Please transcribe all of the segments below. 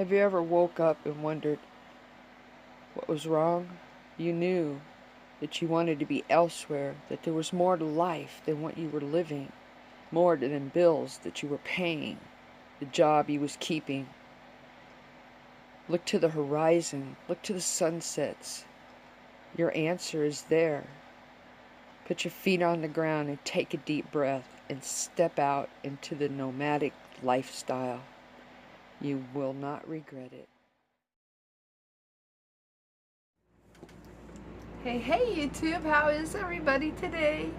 Have you ever woke up and wondered what was wrong? You knew that you wanted to be elsewhere, that there was more to life than what you were living, more than bills that you were paying, the job you was keeping. Look to the horizon, look to the sunsets. Your answer is there. Put your feet on the ground and take a deep breath and step out into the nomadic lifestyle. You will not regret it. Hey YouTube, how is everybody today?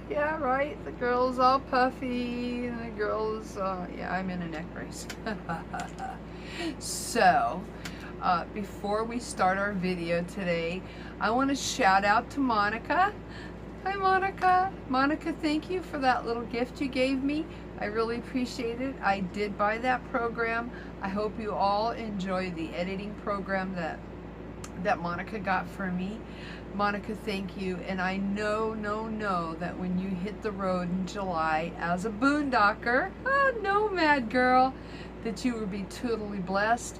Yeah, right, the girl's all puffy, and the girl's, yeah, I'm in a neck brace. So, before we start our video today, I want to shout out to Monica. Hi Monica. Monica, thank you for that little gift you gave me. I really appreciate it. I did buy that program. I hope you all enjoy the editing program that Monica got for me. Monica, thank you. And I know that when you hit the road in July as a boondocker, nomad girl, that you will be totally blessed.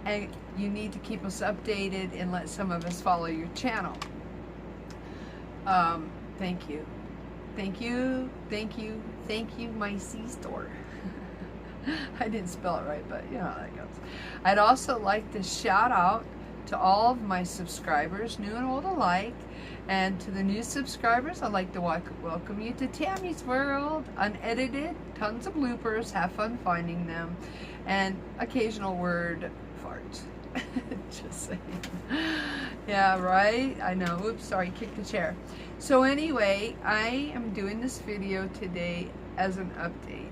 And you need to keep us updated and let some of us follow your channel. Thank you. Thank you, thank you, thank you, my C-store. I didn't spell it right, but you know how that goes. I'd also like to shout out to all of my subscribers, new and old alike, and to the new subscribers, I'd like to welcome you to Tammy's World, unedited, tons of bloopers, have fun finding them, and occasional word farts. Just saying. Yeah, right? I know. Oops, sorry, kicked the chair. So anyway, I am doing this video today as an update.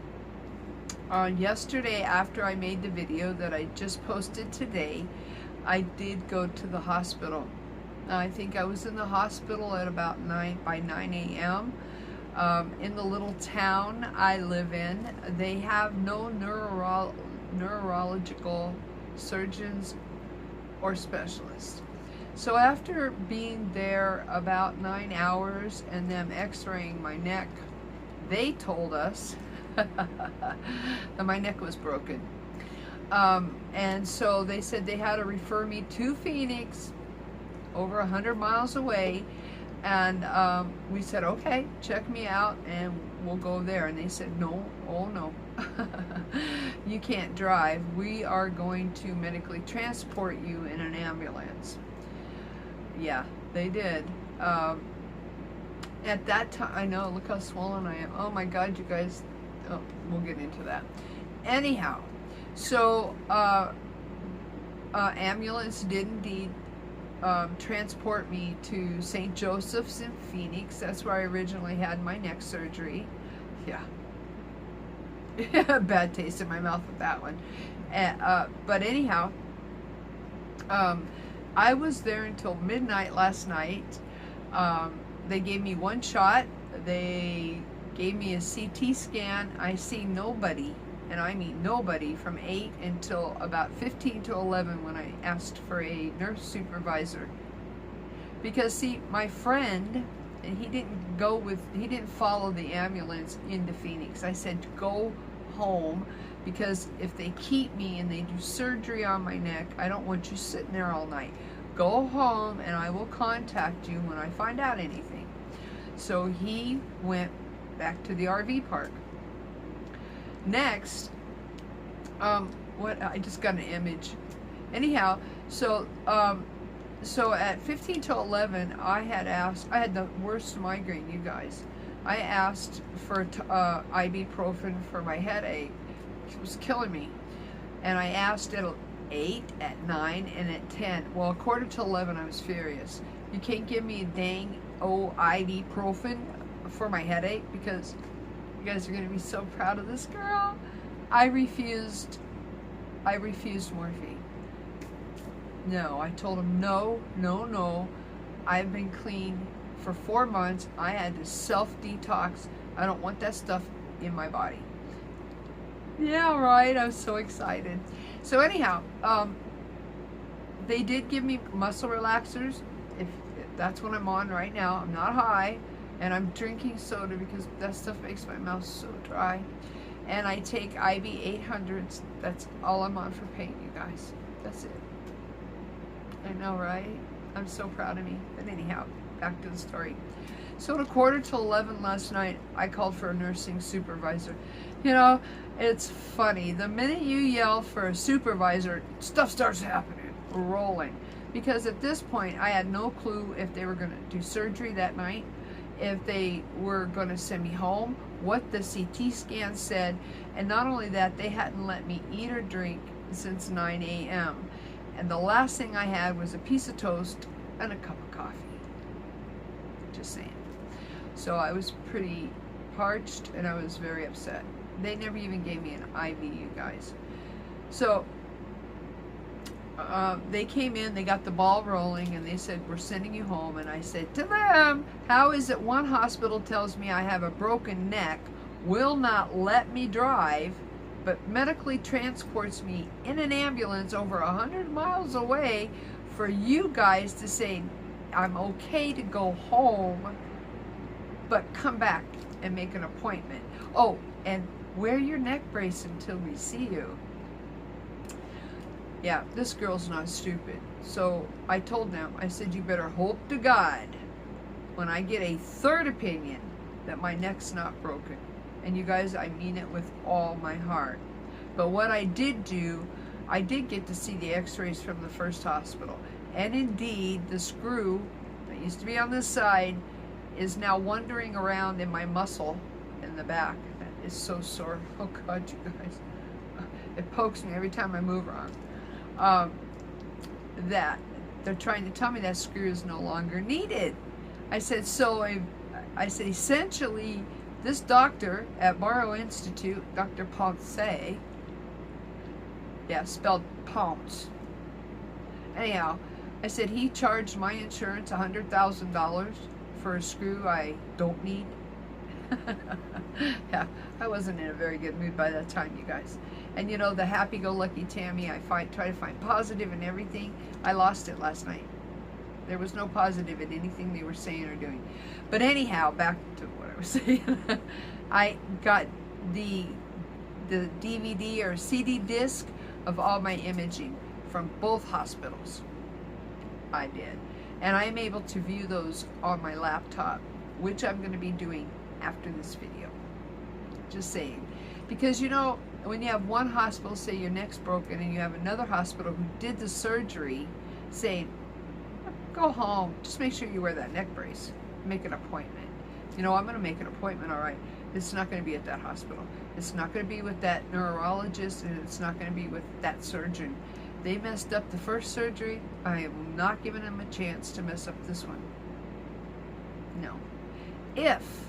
Yesterday, after I made the video that I just posted today, I did go to the hospital. I think I was in the hospital at about 9 a.m. In the little town I live in, they have no neurological surgeons or specialists. So after being there about 9 hours and them x-raying my neck, they told us that my neck was broken. And so they said they had to refer me to Phoenix, over 100 miles away, and we said, okay, check me out and we'll go there. And they said, no, oh no, you can't drive. We are going to medically transport you in an ambulance. Yeah, they did. At that time, I know, look how swollen I am. Oh my God, you guys, oh, we'll get into that. Anyhow, so ambulance did indeed transport me to St. Joseph's in Phoenix. That's where I originally had my neck surgery. Yeah. Bad taste in my mouth with that one. But anyhow, I was there until midnight last night. They gave me one shot. They gave me a CT scan. I see nobody, and I mean nobody, from 8 until about 15 to 11 when I asked for a nurse supervisor. Because see, my friend, and he didn't follow the ambulance into Phoenix. I said, go home, because if they keep me and they do surgery on my neck, I don't want you sitting there all night. Go home and I will contact you when I find out anything. So he went back to the RV park. Next, I just got an image. Anyhow, so at 15 to 11, I had the worst migraine, you guys. I asked for ibuprofen for my headache. It was killing me. And I asked at 8, at 9, and at 10. Well, a quarter to 11, I was furious. You can't give me a dang ibuprofen for my headache, because you guys are going to be so proud of this girl. I refused morphine. No, I told him no. I've been clean for 4 months. I had to self-detox. I don't want that stuff in my body. Yeah, right. I was so excited. So anyhow, they did give me muscle relaxers. If that's what I'm on right now. I'm not high, and I'm drinking soda because that stuff makes my mouth so dry. and I take IV 800s. That's all I'm on for pain, you guys. That's it. I know, right? I'm so proud of me. But anyhow, back to the story. So at 11:15 last night, I called for a nursing supervisor. You know, it's funny. The minute you yell for a supervisor, stuff starts happening, rolling. Because at this point, I had no clue if they were going to do surgery that night, if they were going to send me home, what the CT scan said, and not only that, they hadn't let me eat or drink since 9 a.m. And the last thing I had was a piece of toast and a cup of coffee. Just saying. So I was pretty parched and I was very upset. They never even gave me an IV, you guys. So they came in, they got the ball rolling, and they said, we're sending you home. And I said to them, how is it one hospital tells me I have a broken neck, will not let me drive, but medically transports me in an ambulance over 100 miles away, for you guys to say I'm okay to go home, but come back and make an appointment. Oh, and wear your neck brace until we see you. Yeah, this girl's not stupid. So I told them, I said, you better hope to God when I get a third opinion that my neck's not broken. And you guys, I mean it with all my heart. But what I did do, I did get to see the x-rays from the first hospital. And indeed, the screw that used to be on this side is now wandering around in my muscle in the back. It's so sore. Oh God, you guys. It pokes me every time I move wrong. That they're trying to tell me that screw is no longer needed. I said, so I said, essentially, this doctor at Barrow Institute, Dr. Ponce, yeah, spelled Ponce. Anyhow, I said he charged my insurance $100,000 for a screw I don't need. Yeah, I wasn't in a very good mood by that time, you guys. And you know, the happy-go-lucky Tammy, I try to find positive in everything. I lost it last night. There was no positive in anything they were saying or doing. But anyhow, back to what I was saying. I got the DVD or CD disc of all my imaging from both hospitals. I did. And I'm able to view those on my laptop, which I'm going to be doing after this video. Just saying. Because, you know, when you have one hospital say your neck's broken and you have another hospital who did the surgery saying, go home, just make sure you wear that neck brace, make an appointment. You know, I'm going to make an appointment, all right. It's not going to be at that hospital. It's not going to be with that neurologist, and it's not going to be with that surgeon. They messed up the first surgery. I am not giving them a chance to mess up this one. No. If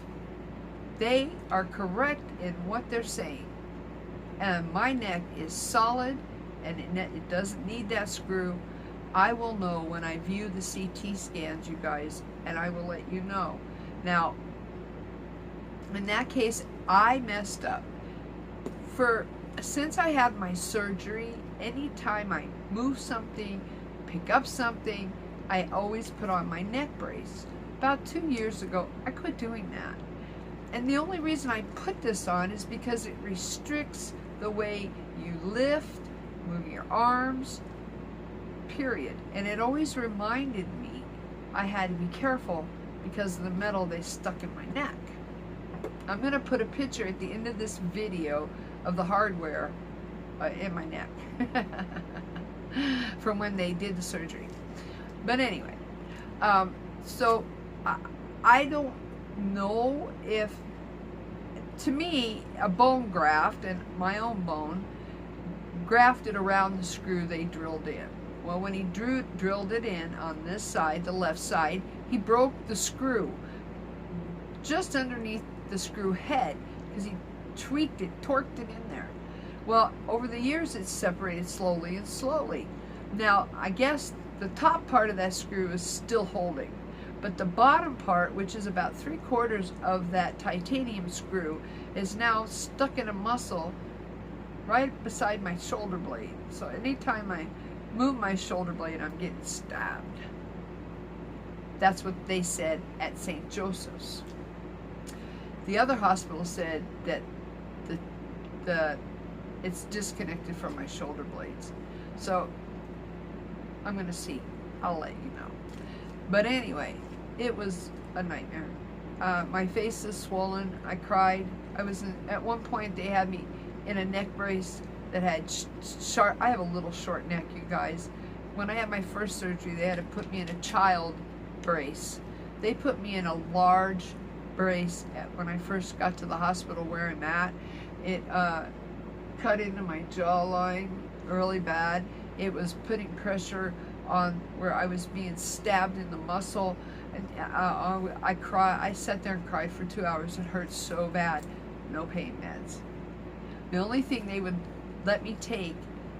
they are correct in what they're saying, and my neck is solid, and it doesn't need that screw, I will know when I view the CT scans, you guys, and I will let you know. Now, in that case, I messed up. Since I had my surgery, anytime I move something, pick up something, I always put on my neck brace. About 2 years ago, I quit doing that. And the only reason I put this on is because it restricts the way you lift, move your arms, period. And it always reminded me I had to be careful because of the metal they stuck in my neck. I'm going to put a picture at the end of this video of the hardware in my neck from when they did the surgery. But anyway, so I don't know if, to me, a bone graft and my own bone grafted around the screw they drilled in. Well, when he drilled it in on this side, the left side, he broke the screw just underneath the screw head because he tweaked it, torqued it in there. Well, over the years, it's separated slowly and slowly. Now, I guess the top part of that screw is still holding, but the bottom part, which is about 3/4 of that titanium screw, is now stuck in a muscle right beside my shoulder blade. So anytime I move my shoulder blade, I'm getting stabbed. That's what they said at St. Joseph's. The other hospital said that it's disconnected from my shoulder blades. So I'm gonna see. I'll let you know. But anyway, it was a nightmare. My face is swollen. I cried. At one point they had me in a neck brace that had sharp. I have a little short neck, you guys. When I had my first surgery, they had to put me in a child brace. They put me in a large brace when I first got to the hospital where I'm at. It cut into my jawline really bad. It was putting pressure on where I was being stabbed in the muscle. And I sat there and cried for 2 hours. It hurt so bad. No pain meds. The only thing they would let me take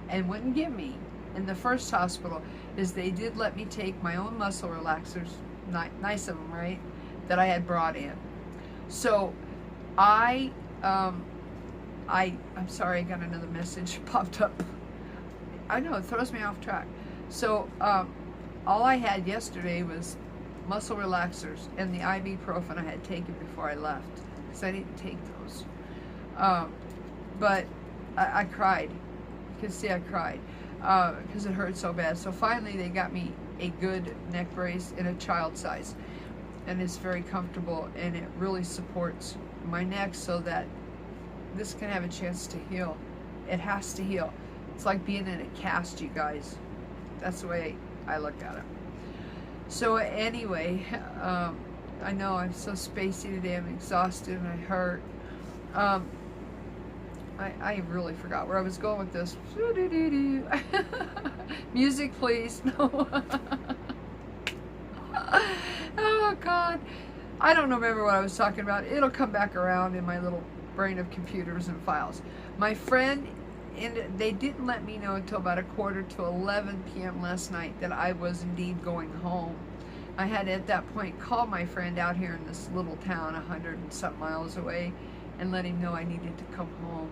and wouldn't give me in the first hospital is they did let me take my own muscle relaxers, nice of them, right, that I had brought in. So I'm sorry, I got another message popped up. I know, it throws me off track. So all I had yesterday was muscle relaxers and the ibuprofen I had taken before I left, because I didn't take those. But I cried. You can see I cried because it hurt so bad. So finally they got me a good neck brace in a child size, and it's very comfortable, and it really supports my neck so that this can have a chance to heal. It has to heal. It's like being in a cast, you guys. That's the way I look at it. So anyway, I know I'm so spacey today. I'm exhausted and I hurt. I really forgot where I was going with this. Music, please. No. Oh, God. I don't remember what I was talking about. It'll come back around in my little brain of computers and files. My friend, and they didn't let me know until about 11:45 p.m. last night that I was indeed going home. I had at that point called my friend out here in this little town 100 and some miles away and let him know I needed to come home.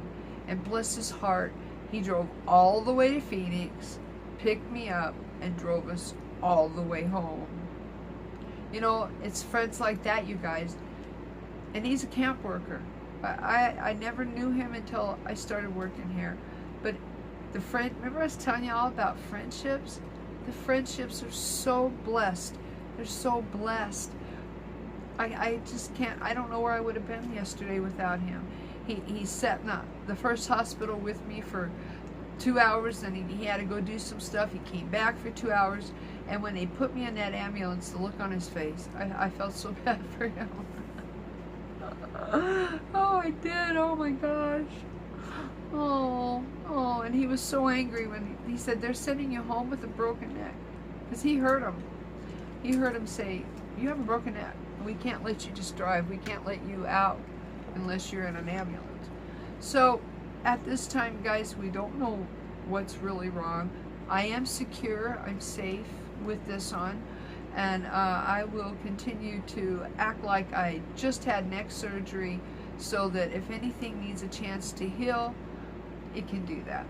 And bless his heart, he drove all the way to Phoenix, picked me up, and drove us all the way home. You know, it's friends like that, you guys. And he's a camp worker. I never knew him until I started working here. But remember I was telling you all about friendships? The friendships are so blessed. They're so blessed. I just can't, I don't know where I would have been yesterday without him. He sat in the first hospital with me for 2 hours, and he had to go do some stuff. He came back for 2 hours, and when they put me in that ambulance, the look on his face, I felt so bad for him. Oh, I did. Oh my gosh. Oh, and he was so angry when he said, they're sending you home with a broken neck. Because he heard him. He heard him say, you have a broken neck. We can't let you just drive. We can't let you out unless you're in an ambulance. So at this time, guys, we don't know what's really wrong. I am secure. I'm safe with this on. And I will continue to act like I just had neck surgery so that if anything needs a chance to heal, it can do that.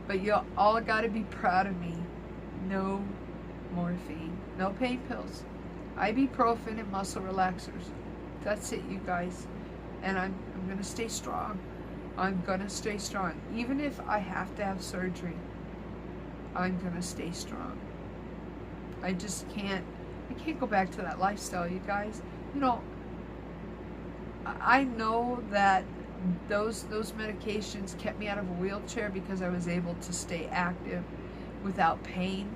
But you all got to be proud of me. No morphine, no pain pills, ibuprofen and muscle relaxers. That's it, you guys. And I'm going to stay strong. I'm going to stay strong. Even if I have to have surgery, I'm going to stay strong. I just can't go back to that lifestyle, you guys. You know, I know that those medications kept me out of a wheelchair because I was able to stay active without pain.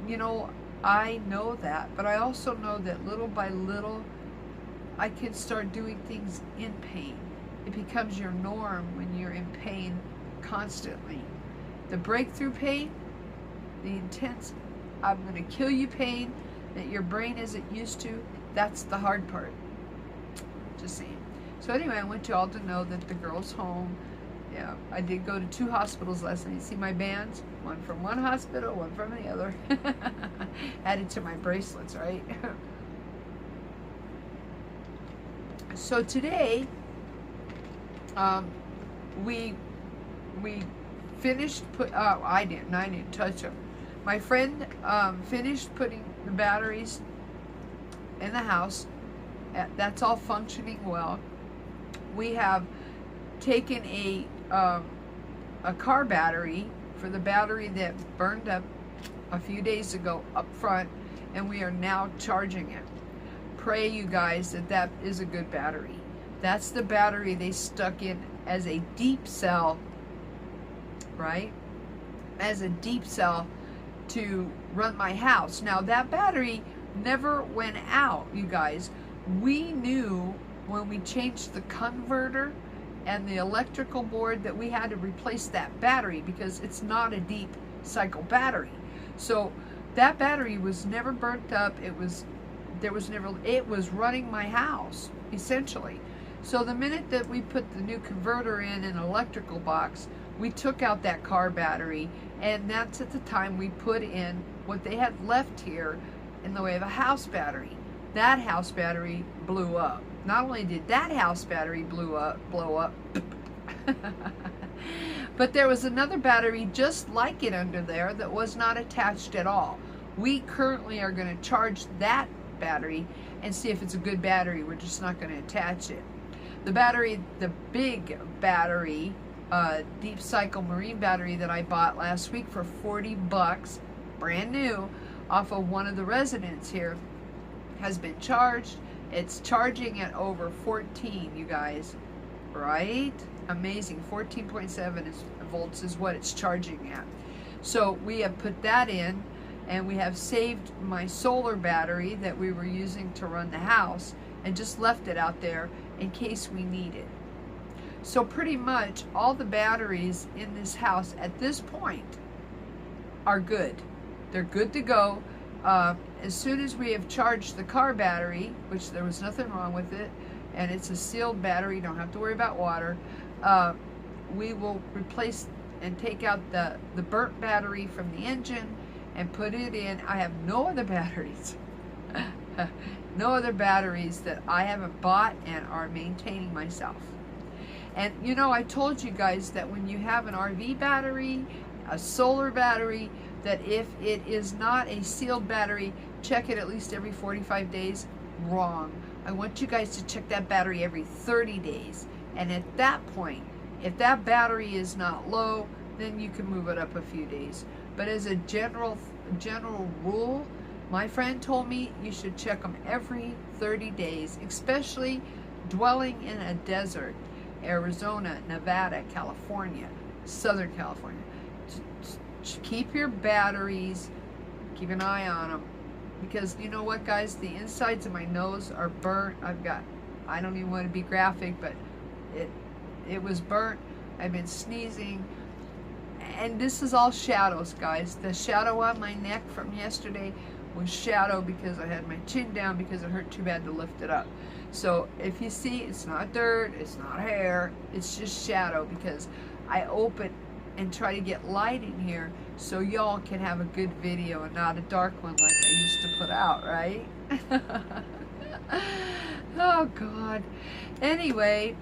You know, I know that, but I also know that little by little, I can start doing things in pain. It becomes your norm when you're in pain constantly. The breakthrough pain, the intense, I'm going to kill you pain that your brain isn't used to, that's the hard part. Just saying. So anyway, I want you all to know that the girl's home. Yeah, I did go to 2 hospitals last night. See my bands? One from one hospital, one from the other. Added to my bracelets, right? So today, we finished I didn't touch them. My friend finished putting the batteries in the house. That's all functioning well. We have taken a car battery for the battery that burned up a few days ago up front, and we are now charging it. Pray, you guys, that that is a good battery. That's the battery they stuck in as a deep cell, right? As a deep cell to run my house. Now, that battery never went out, you guys. We knew when we changed the converter and the electrical board that we had to replace that battery because it's not a deep cycle battery. So that battery was never burnt up. It was running my house essentially. So the minute that we put the new converter in an electrical box, we took out that car battery, and that's at the time we put in what they had left here in the way of a house battery. That house battery blew up. Not only did that house battery blow up, but there was another battery just like it under there that was not attached at all. We currently are going to charge that battery and see if it's a good battery. We're just not going to attach it. The battery, the big battery, deep cycle marine battery that I bought last week for 40 bucks, brand new, off of one of the residents here, has been charged. It's charging at over 14, you guys, right? Amazing. 14.7 volts is what it's charging at. So we have put that in, and we have saved my solar battery that we were using to run the house and just left it out there in case we need it. So pretty much all the batteries in this house at this point are good. They're good to go. As soon as we have charged the car battery, which there was nothing wrong with it, and it's a sealed battery, don't have to worry about water, we will replace and take out the burnt battery from the engine and put it in. I have no other batteries. No other batteries that I haven't bought and are maintaining myself. And you know, I told you guys that when you have an RV battery, a solar battery, that if it is not a sealed battery, check it at least every 45 days. Wrong. I want you guys to check that battery every 30 days. And at that point, if that battery is not low, then you can move it up a few days. But as a general rule, my friend told me you should check them every 30 days, especially dwelling in a desert, Arizona, Nevada, California, Southern California. Keep your batteries, keep an eye on them, because you know what, guys, the insides of my nose are burnt. I don't even want to be graphic, but it was burnt. I've been sneezing, and this is all shadows, guys. The shadow on my neck from yesterday was shadow because I had my chin down because it hurt too bad to lift it up. So if you see, it's not dirt, it's not hair, it's just shadow because I open and try to get light in here so y'all can have a good video and not a dark one like I used to put out, right? Oh God. Anyway,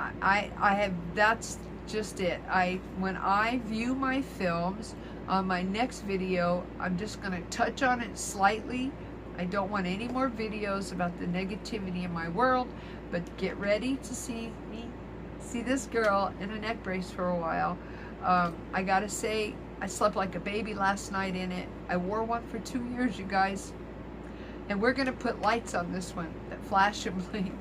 I have, that's just it. When I view my films on my next video, I'm just going to touch on it slightly. I don't want any more videos about the negativity in my world, but get ready to see me see this girl in a neck brace for a while. I gotta say, I slept like a baby last night in it. I wore one for 2 years, you guys. And we're gonna put lights on this one that flash and blink.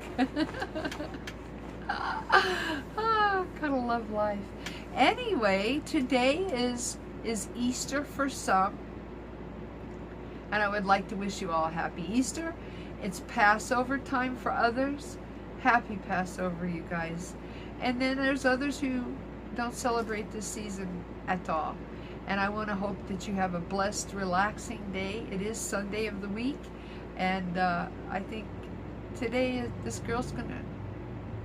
Oh, gotta love life. Anyway, today is Easter for some, and I would like to wish you all a happy Easter. It's Passover time for others. Happy Passover, you guys. And then there's others who don't celebrate this season at all. And I want to hope that you have a blessed, relaxing day. It is Sunday of the week, and I think today this girl's gonna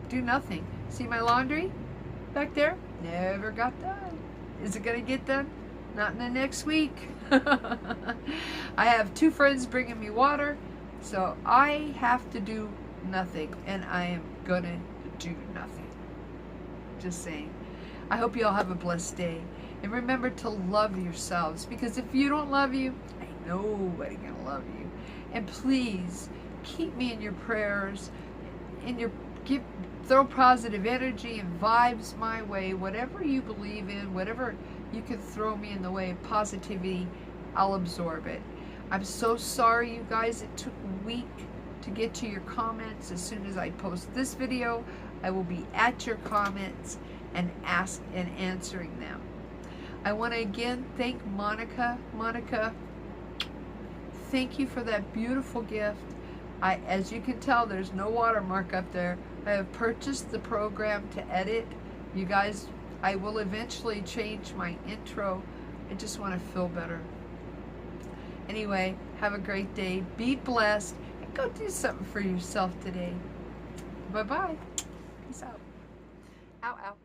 do nothing. See my laundry back there? Never got done. Is it gonna get done? Not in the next week. I have 2 friends bringing me water, so I have to do nothing, and I am gonna do nothing. Just saying. I hope you all have a blessed day, and remember to love yourselves, because if you don't love you, ain't nobody gonna love you. And please keep me in your prayers, throw positive energy and vibes my way. Whatever you believe in, whatever you can throw me in the way of positivity, I'll absorb it. I'm so sorry, you guys. It took a week to get to your comments. As soon as I post this video, I will be at your comments and answering them. I want to again thank Monica. Monica, thank you for that beautiful gift. As you can tell, there's no watermark up there. I have purchased the program to edit. You guys, I will eventually change my intro. I just want to feel better. Anyway, have a great day. Be blessed. And go do something for yourself today. Bye-bye. Peace out. Ow, ow.